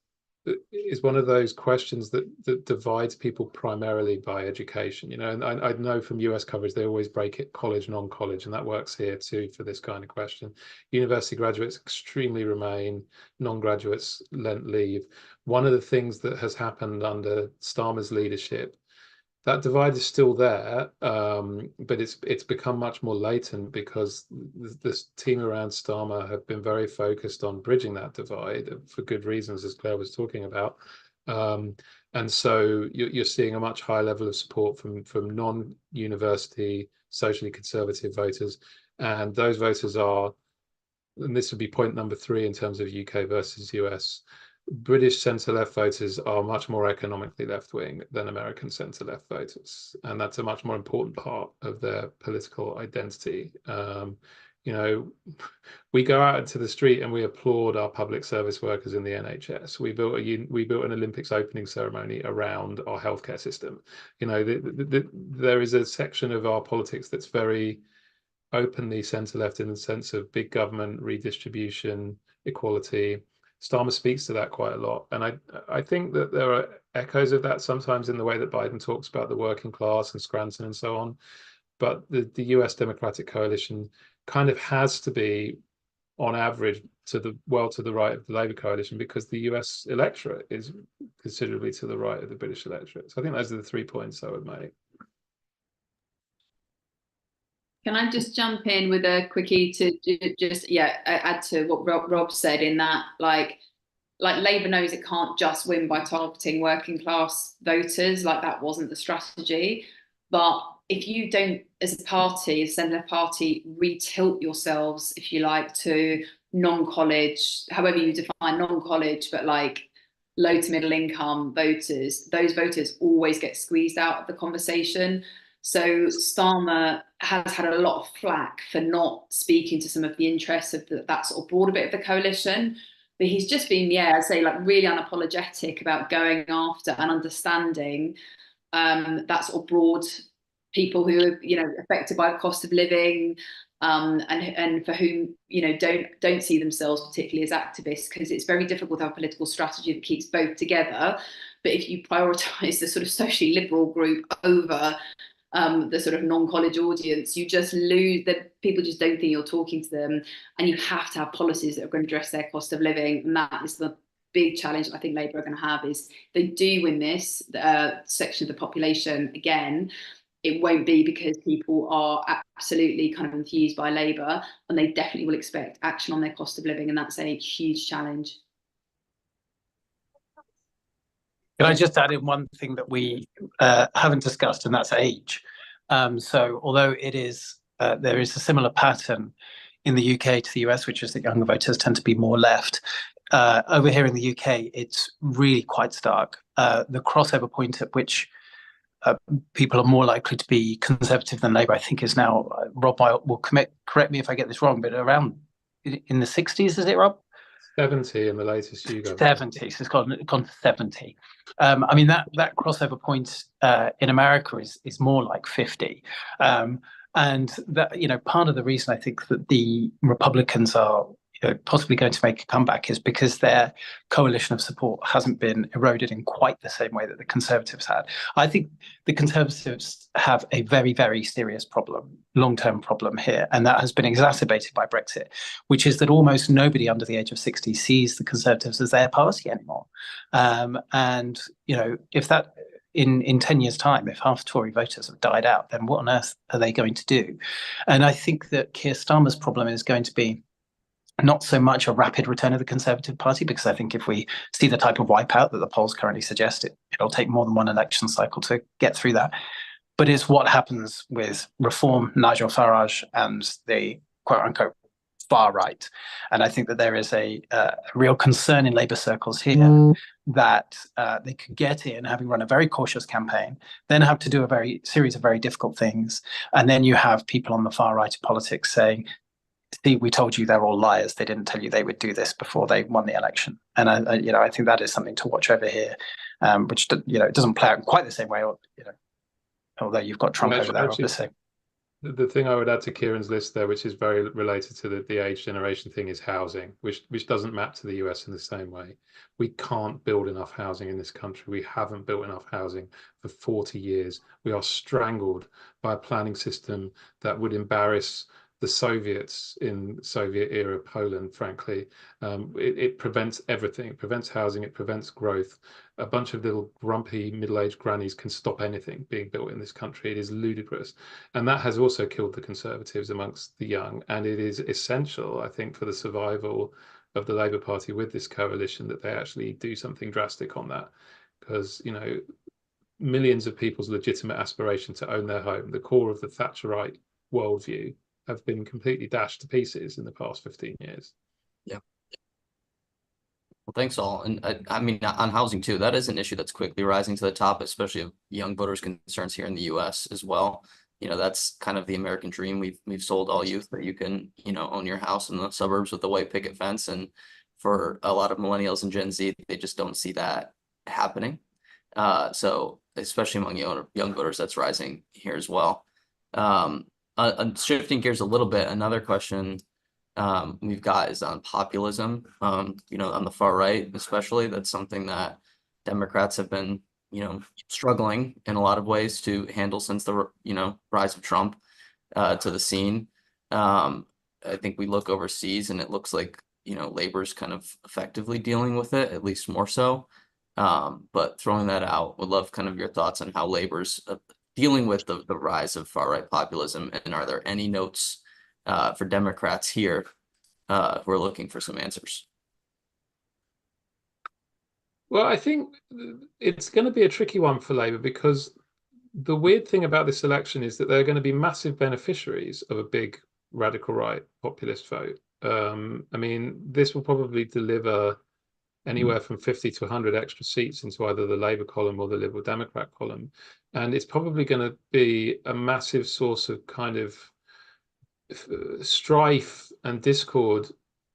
one of those questions that divides people primarily by education, and I know from US coverage they always break it college, non-college, and that works here too for this kind of question. University graduates extremely remain, non-graduates lent leave. One of the things that has happened under Starmer's leadership, that divide is still there, but it's become much more latent because this team around Starmer have been very focused on bridging that divide for good reasons, as Claire was talking about. And so you're seeing a much higher level of support from non-university, socially conservative voters. And those voters are, and this would be point number 3 in terms of UK versus US, British centre-left voters are much more economically left-wing than American centre-left voters, and that's a much more important part of their political identity. We go out into the street and we applaud our public service workers in the NHS. We built an Olympics opening ceremony around our healthcare system. There is a section of our politics that's very openly centre-left in the sense of big government, redistribution, equality. Starmer speaks to that quite a lot. And I think that there are echoes of that sometimes in the way that Biden talks about the working class and Scranton and so on. But the US Democratic coalition kind of has to be, on average, to the right of the Labour coalition because the US electorate is considerably to the right of the British electorate. So I think those are the 3 points I would make. Can I just jump in with a quickie to just add to what Rob said in that like Labour knows it can't just win by targeting working class voters, like that wasn't the strategy. But if you don't, as a party, as a centre-left party, retilt yourselves, if you like, to non-college, however you define non-college, but like low to middle income voters, those voters always get squeezed out of the conversation. So Starmer has had a lot of flack for not speaking to some of the interests of that sort of broader bit of the coalition. But he's just been, I'd say, like really unapologetic about going after and understanding that sort of broad people who are, affected by the cost of living, and for whom, don't see themselves particularly as activists, because it's very difficult to have a political strategy that keeps both together. But if you prioritise the sort of socially liberal group over the sort of non-college audience, you just lose that. People just don't think you're talking to them, and you have to have policies that are going to address their cost of living. And that is the big challenge I think Labour are going to have. Is they do win this section of the population again, it won't be because people are absolutely kind of enthused by Labour, and they definitely will expect action on their cost of living, and that's a huge challenge. Can I just add in one thing that we haven't discussed, and that's age. So although it is, there is a similar pattern in the UK to the US, which is that younger voters tend to be more left. Over here in the UK, it's really quite stark. The crossover point at which people are more likely to be Conservative than Labour, I think, is now, Rob will correct me if I get this wrong, but around in the 60s, is it, Rob? 70 in the latest YouGov. 70, so it's gone to 70. I mean, that crossover point in America is more like 50. And that, part of the reason I think that the Republicans are possibly going to make a comeback is because their coalition of support hasn't been eroded in quite the same way that the Conservatives had. I think the Conservatives have a very, very serious problem, long-term problem here, and that has been exacerbated by Brexit, which is that almost nobody under the age of 60 sees the Conservatives as their party anymore. And, if that in 10 years' time, if half Tory voters have died out, then what on earth are they going to do? And I think that Keir Starmer's problem is going to be not so much a rapid return of the Conservative Party, because I think if we see the type of wipeout that the polls currently suggest, it'll take more than one election cycle to get through that. But it's what happens with Reform, Nigel Farage, and the quote-unquote far right. And I think that there is a real concern in Labour circles here that they could get in, having run a very cautious campaign, then have to do a series of very difficult things. And then you have people on the far right of politics saying, see, we told you they're all liars. They didn't tell you they would do this before they won the election. And I think that is something to watch over here, which it doesn't play out in quite the same way. Although you've got Trump over there, obviously. The thing I would add to Kieran's list there, which is very related to the age generation thing, is housing, which doesn't map to the US in the same way. We can't build enough housing in this country. We haven't built enough housing for 40 years. We are strangled by a planning system that would embarrass the Soviets in Soviet era Poland, frankly. It prevents everything. It prevents housing. It prevents growth. A bunch of little grumpy middle-aged grannies can stop anything being built in this country. It is ludicrous. And that has also killed the Conservatives amongst the young. And it is essential, I think, for the survival of the Labour Party with this coalition that they actually do something drastic on that. Because, millions of people's legitimate aspiration to own their home, the core of the Thatcherite worldview, have been completely dashed to pieces in the past 15 years. Yeah. Well, thanks all. And I mean, on housing too, that is an issue that's quickly rising to the top, especially of young voters' concerns here in the US as well. That's kind of the American dream. We've sold all youth that you can, own your house in the suburbs with a white picket fence. And for a lot of millennials and Gen Z, they just don't see that happening. So especially among young voters, that's rising here as well. Shifting gears a little bit, another question we've got is on populism. On the far right, especially, that's something that Democrats have been, struggling in a lot of ways to handle since the, rise of Trump to the scene. I think we look overseas and it looks like, Labor's kind of effectively dealing with it, at least more so. But throwing that out, would love kind of your thoughts on how Labor's dealing with the rise of far-right populism, and are there any notes for Democrats here who are looking for some answers? Well, I think it's going to be a tricky one for Labour, because the weird thing about this election is that they're going to be massive beneficiaries of a big radical right populist vote. I mean, this will probably deliver anywhere from 50 to 100 extra seats into either the Labour column or the Liberal Democrat column. And it's probably going to be a massive source of kind of strife and discord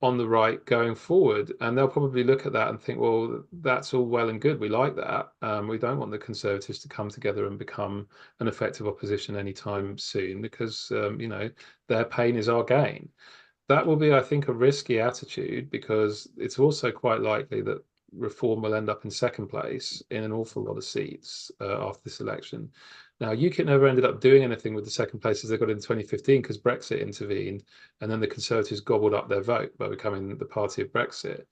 on the right going forward. And they'll probably look at that and think, well, that's all well and good. We like that. We don't want the Conservatives to come together and become an effective opposition anytime soon, because, their pain is our gain. That will be, I think, a risky attitude, because it's also quite likely that Reform will end up in second place in an awful lot of seats after this election. Now, UKIP never ended up doing anything with the second places they got in 2015 because Brexit intervened, and then the Conservatives gobbled up their vote by becoming the party of Brexit.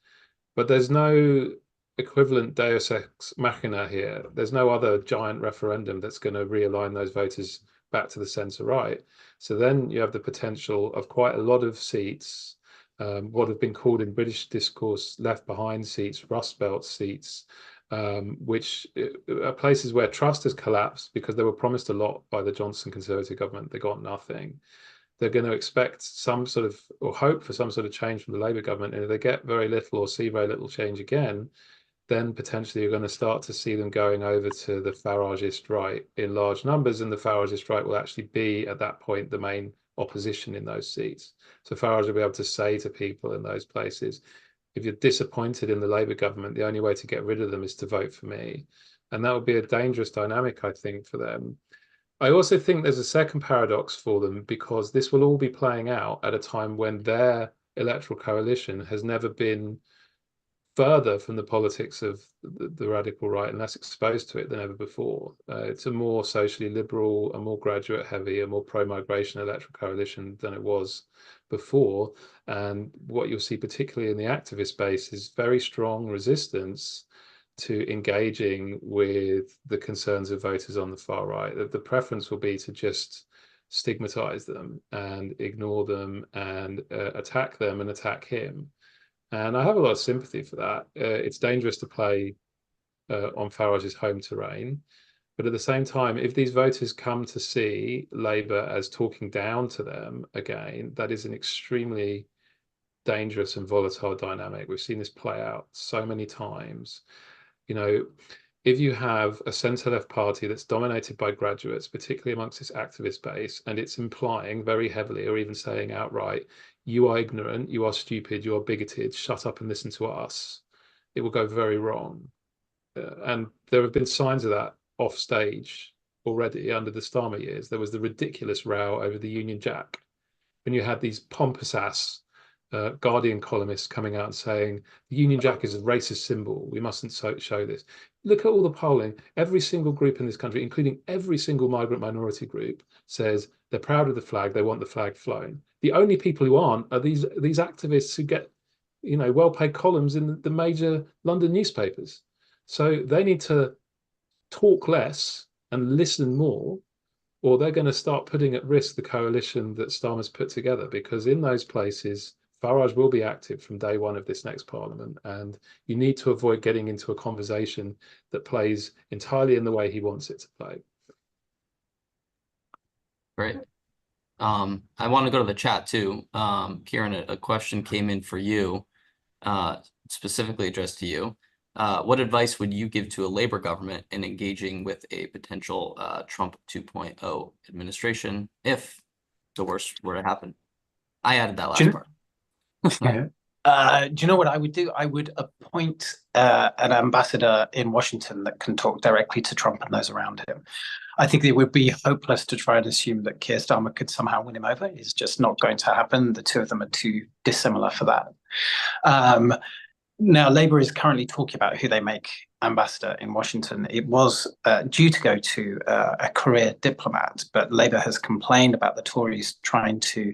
But there's no equivalent Deus ex machina here. There's no other giant referendum that's going to realign those voters back to the centre right. So then you have the potential of quite a lot of seats, what have been called in British discourse left behind seats, Rust Belt seats, which are places where trust has collapsed because they were promised a lot by the Johnson Conservative government. They got nothing. They're going to expect some sort of, or hope for some sort of change from the Labour government. And if they get very little or see very little change again, then potentially you're going to start to see them going over to the Farageist right in large numbers, and the Farageist right will actually be, at that point, the main opposition in those seats. So Farage will be able to say to people in those places, if you're disappointed in the Labour government, the only way to get rid of them is to vote for me. And that would be a dangerous dynamic, I think, for them. I also think there's a second paradox for them, because this will all be playing out at a time when their electoral coalition has never been further from the politics of the radical right and less exposed to it than ever before. It's a more socially liberal, a more graduate heavy, a more pro-migration electoral coalition than it was before. And what you'll see particularly in the activist space is very strong resistance to engaging with the concerns of voters on the far right. The preference will be to just stigmatize them and ignore them and attack them and attack him. And I have a lot of sympathy for that. It's dangerous to play on Farage's home terrain. But at the same time, if these voters come to see Labour as talking down to them again, that is an extremely dangerous and volatile dynamic. We've seen this play out so many times. You know, if you have a centre-left party that's dominated by graduates, particularly amongst its activist base, and it's implying very heavily or even saying outright, you are ignorant, you are stupid, you are bigoted, shut up and listen to us, it will go very wrong. And there have been signs of that off stage already under the Starmer years. There was the ridiculous row over the Union Jack, when you had these pompous ass Guardian columnists coming out and saying the Union Jack is a racist symbol, we mustn't show this. Look at all the polling. Every single group in this country, including every single migrant minority group, says they're proud of the flag, they want the flag flown. The only people who aren't are these activists who get, you know, well-paid columns in the major London newspapers. So they need to talk less and listen more, or they're going to start putting at risk the coalition that Starmer's put together, because in those places Farage will be active from day one of this next parliament, and you need to avoid getting into a conversation that plays entirely in the way he wants it to play. Great. I want to go to the chat too. Kieran, a question came in for you, specifically addressed to you. What advice would you give to a Labour government in engaging with a potential Trump 2.0 administration if the worst were to happen? I added that last part. Do you know what I would do? I would appoint an ambassador in Washington that can talk directly to Trump and those around him. I think it would be hopeless to try and assume that Keir Starmer could somehow win him over. It's just not going to happen. The two of them are too dissimilar for that. Now, Labour is currently talking about who they make ambassador in Washington. It was due to go to a career diplomat, but Labour has complained about the Tories trying to,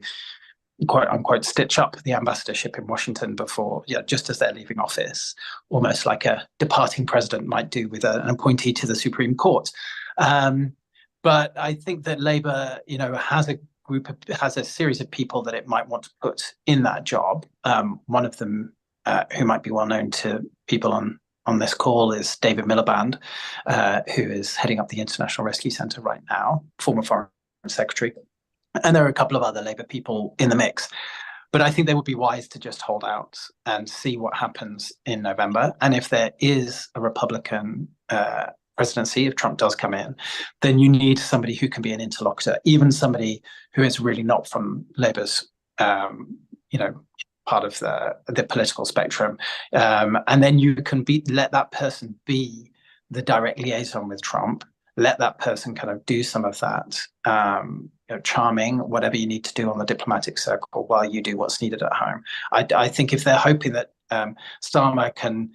quote unquote, stitch up the ambassadorship in Washington before, just as they're leaving office, almost like a departing president might do with an appointee to the Supreme Court. But I think that Labour, has a series of people that it might want to put in that job. One of them, who might be well known to people on this call, is David Miliband, who is heading up the International Rescue Centre right now, former Foreign Secretary. And there are a couple of other Labour people in the mix. But I think they would be wise to just hold out and see what happens in November. And if there is a Republican presidency, if Trump does come in, then you need somebody who can be an interlocutor, even somebody who is really not from Labour's, part of the political spectrum. And then you can let that person be the direct liaison with Trump. Let that person kind of do some of that charming, whatever you need to do on the diplomatic circle while you do what's needed at home. I think if they're hoping that Starmer can,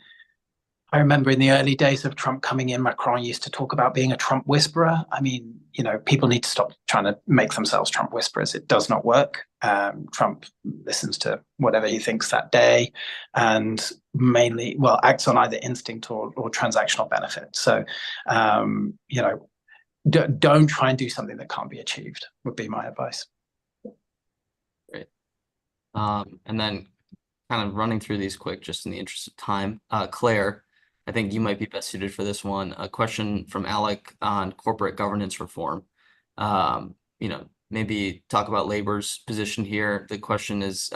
I remember in the early days of Trump coming in, Macron used to talk about being a Trump whisperer. I mean, people need to stop trying to make themselves Trump whisperers. It does not work. Trump listens to whatever he thinks that day and mainly, acts on either instinct or transactional benefit. So, don't try and do something that can't be achieved, would be my advice. Great. And then kind of running through these quick, just in the interest of time. Claire, I think you might be best suited for this one. A question from Alec on corporate governance reform. Maybe talk about Labour's position here. The question is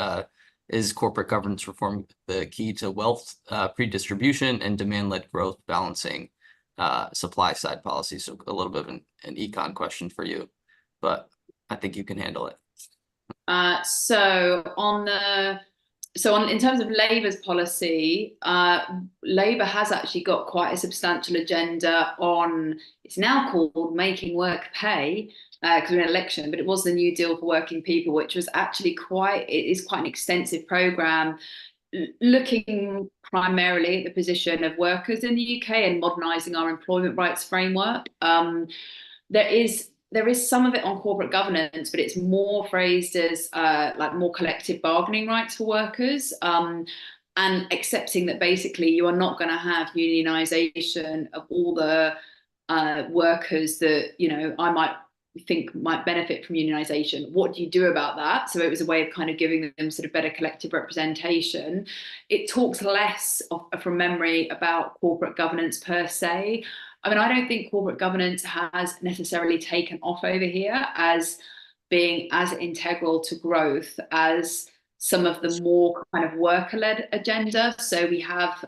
corporate governance reform the key to wealth redistribution and demand-led growth, balancing supply side policy? So a little bit of an econ question for you, but I think you can handle it. In terms of Labour's policy, Labour has actually got quite a substantial agenda on, it's now called making work pay, because we're in an election, but it was the New Deal for Working People, which was actually quite an extensive programme looking primarily at the position of workers in the UK and modernising our employment rights framework. There is some of it on corporate governance, but it's more phrased as like more collective bargaining rights for workers, and accepting that basically you are not going to have unionisation of all the workers that, you know, I might think might benefit from unionisation. What do you do about that? So it was a way of kind of giving them sort of better collective representation. It talks less from memory about corporate governance per se. I mean, I don't think corporate governance has necessarily taken off over here as being as integral to growth as some of the more kind of worker-led agenda. So we have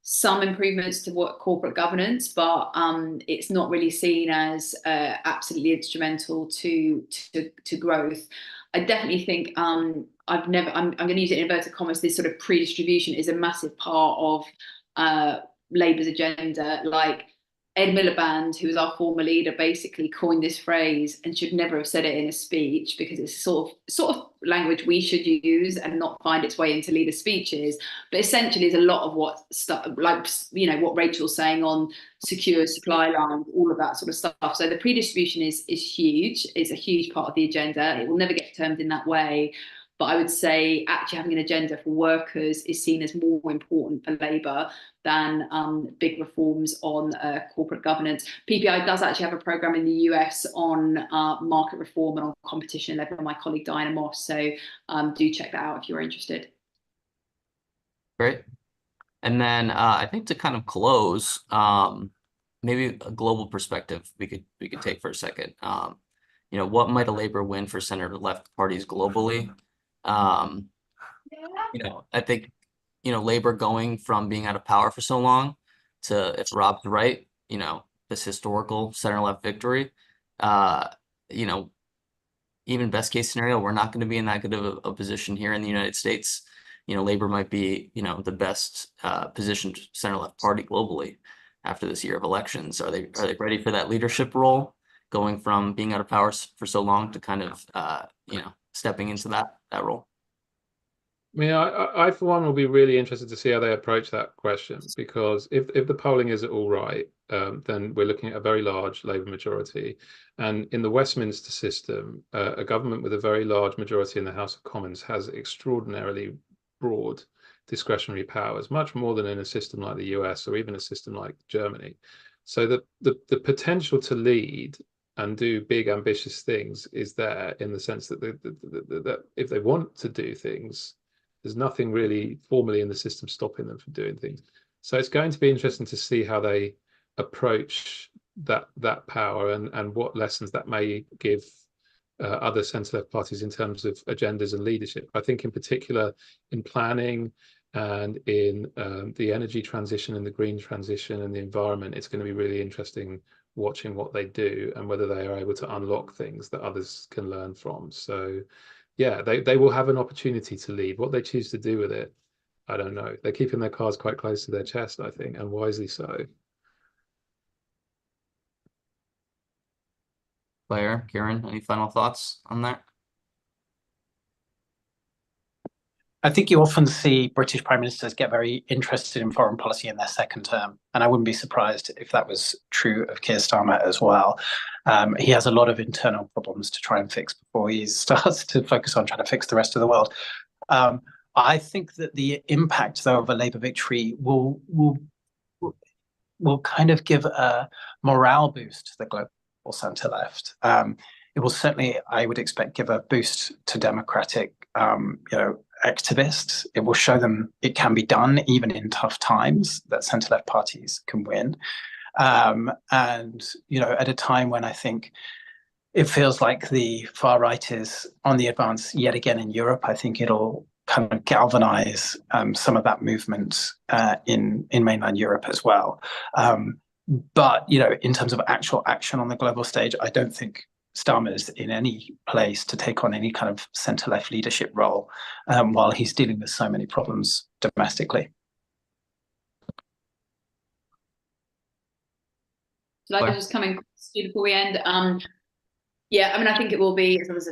some improvements to what corporate governance, but it's not really seen as absolutely instrumental to growth. I definitely think I'm going to use it in inverted commas, this sort of pre-distribution is a massive part of Labour's agenda. Like Ed Miliband, who was our former leader, basically coined this phrase and should never have said it in a speech, because it's sort of language we should use and not find its way into leader speeches. But essentially, is a lot of what stuff, like, you know, what Rachel's saying on secure supply lines, all of that sort of stuff. So the pre-distribution is huge. It's a huge part of the agenda. It will never get termed in that way. But I would say actually having an agenda for workers is seen as more important for Labour than big reforms on corporate governance. PPI does actually have a programme in the US on market reform and on competition, led by my colleague Diana Moss. So do check that out if you're interested. Great. And then I think to kind of close, maybe a global perspective we could take for a second. You know, what might a Labour win for center-left parties globally? You know, I think, you know, Labour going from being out of power for so long to, if Rob's right, you know, this historical center-left victory, you know, even best case scenario, we're not going to be in that good of a position here in the United States. You know, Labour might be, you know, the best positioned center-left party globally after this year of elections. Are they ready for that leadership role, going from being out of power for so long to kind of, you know, stepping into that role? I mean, I for one will be really interested to see how they approach that question, because if the polling is all right, then we're looking at a very large Labour majority, and in the Westminster system, a government with a very large majority in the House of Commons has extraordinarily broad discretionary powers, much more than in a system like the US or even a system like Germany. So the potential to lead and do big ambitious things is there, in the sense that that if they want to do things, there's nothing really formally in the system stopping them from doing things. So it's going to be interesting to see how they approach that power and what lessons that may give other centre-left parties in terms of agendas and leadership. I think in particular in planning and in the energy transition and the green transition and the environment, it's going to be really interesting watching what they do and whether they are able to unlock things that others can learn from. So yeah, they will have an opportunity to lead. What they choose to do with it, I don't know. They're keeping their cards quite close to their chest, I think, and wisely so. Claire, Kieran, any final thoughts on that? I think you often see British prime ministers get very interested in foreign policy in their second term, and I wouldn't be surprised if that was true of Keir Starmer as well. He has a lot of internal problems to try and fix before he starts to focus on trying to fix the rest of the world. I think that the impact, though, of a Labour victory will kind of give a morale boost to the global centre left. It will certainly, I would expect, give a boost to democratic, activists. It will show them it can be done even in tough times, that centre-left parties can win. And, at a time when I think it feels like the far right is on the advance yet again in Europe, I think it'll kind of galvanize some of that movement in mainland Europe as well. But, in terms of actual action on the global stage, I don't think Starmer's in any place to take on any kind of centre-left leadership role while he's dealing with so many problems domestically. So I just come in before we end. Yeah, I mean, I think it will be as long as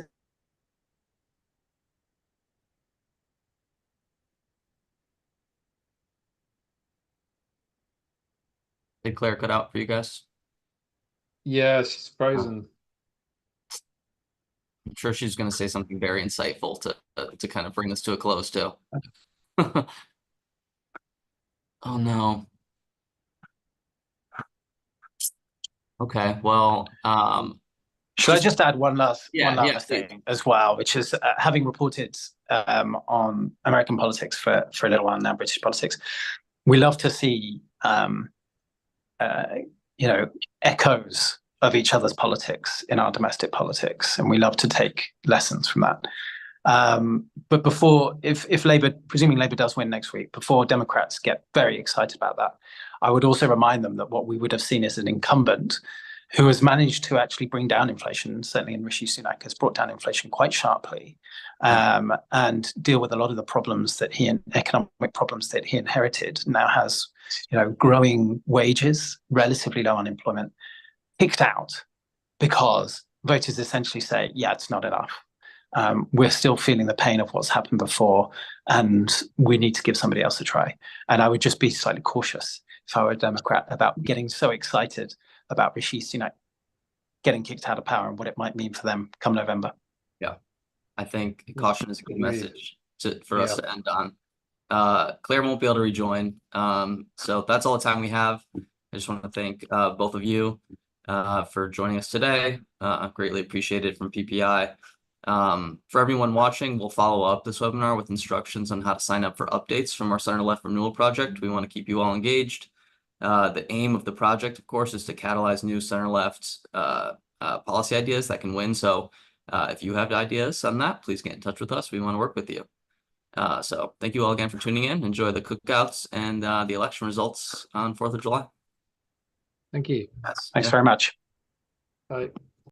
Did Claire cut out for you guys? Yeah, she's frozen. I'm sure she's going to say something very insightful to kind of bring this to a close too. Oh no. Okay, well, Should I just add one last yeah, thing as well, which is having reported on American politics for a little while now, British politics, we love to see echoes of each other's politics in our domestic politics, and we love to take lessons from that. But before, if Labour, presuming Labour does win next week, before Democrats get very excited about that, I would also remind them that what we would have seen is an incumbent who has managed to actually bring down inflation, certainly in Rishi Sunak has brought down inflation quite sharply, and deal with a lot of the problems that economic problems that he inherited. Now has, growing wages, relatively low unemployment, kicked out because voters essentially say, yeah, it's not enough. We're still feeling the pain of what's happened before, and we need to give somebody else a try. And I would just be slightly cautious if I were a Democrat about getting so excited about Rishi Sunak getting kicked out of power and what it might mean for them come November. Yeah, I think caution is a good message for us to end on. Claire won't be able to rejoin, so that's all the time we have. I just want to thank both of you for joining us today. Greatly appreciated from PPI. For everyone watching, we'll follow up this webinar with instructions on how to sign up for updates from our Center Left Renewal Project. We want to keep you all engaged. The aim of the project, of course, is to catalyze new center left policy ideas that can win. So if you have ideas on that, please get in touch with us. We want to work with you. So thank you all again for tuning in. Enjoy the cookouts and the election results on 4th of July. Thank you. Thanks very much. Bye.